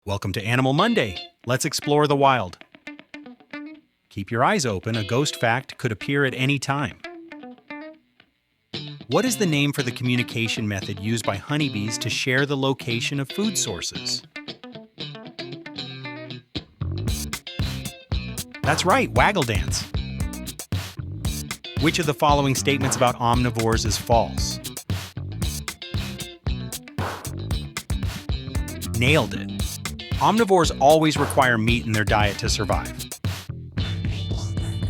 Welcome to Animal Monday. Let's explore the wild. Keep your eyes open, a ghost fact could appear at any time. What is the name for the communication method used by honeybees to share the location of food sources? That's right, waggle dance. Which of the following statements about omnivores is false? Nailed it. Omnivores always require meat in their diet to survive.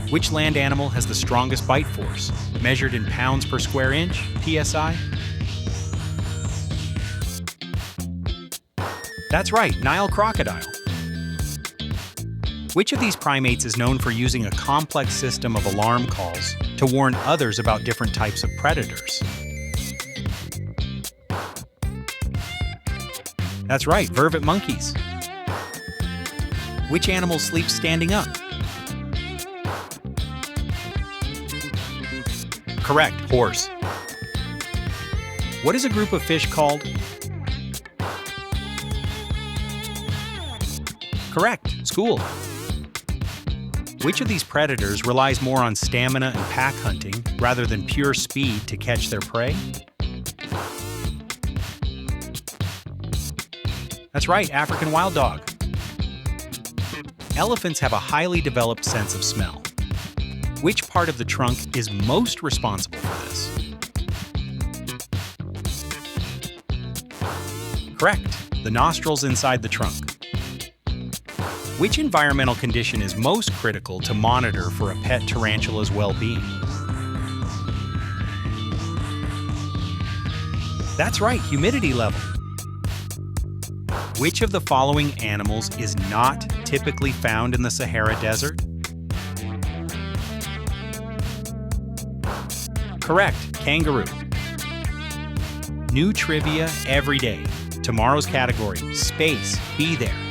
Which land animal has the strongest bite force, measured in pounds per square inch, PSI? That's right, Nile crocodile. Which of these primates is known for using a complex system of alarm calls to warn others about different types of predators? That's right, vervet monkeys. Which animal sleeps standing up? Correct, horse. What is a group of fish called? Correct, school. Which of these predators relies more on stamina and pack hunting rather than pure speed to catch their prey? That's right, African wild dog. Elephants have a highly developed sense of smell. Which part of the trunk is most responsible for this? Correct, the nostrils inside the trunk. Which environmental condition is most critical to monitor for a pet tarantula's well-being? That's right, humidity level. Which of the following animals is not typically found in the Sahara Desert? Correct, kangaroo. New trivia every day. Tomorrow's category, space, be there.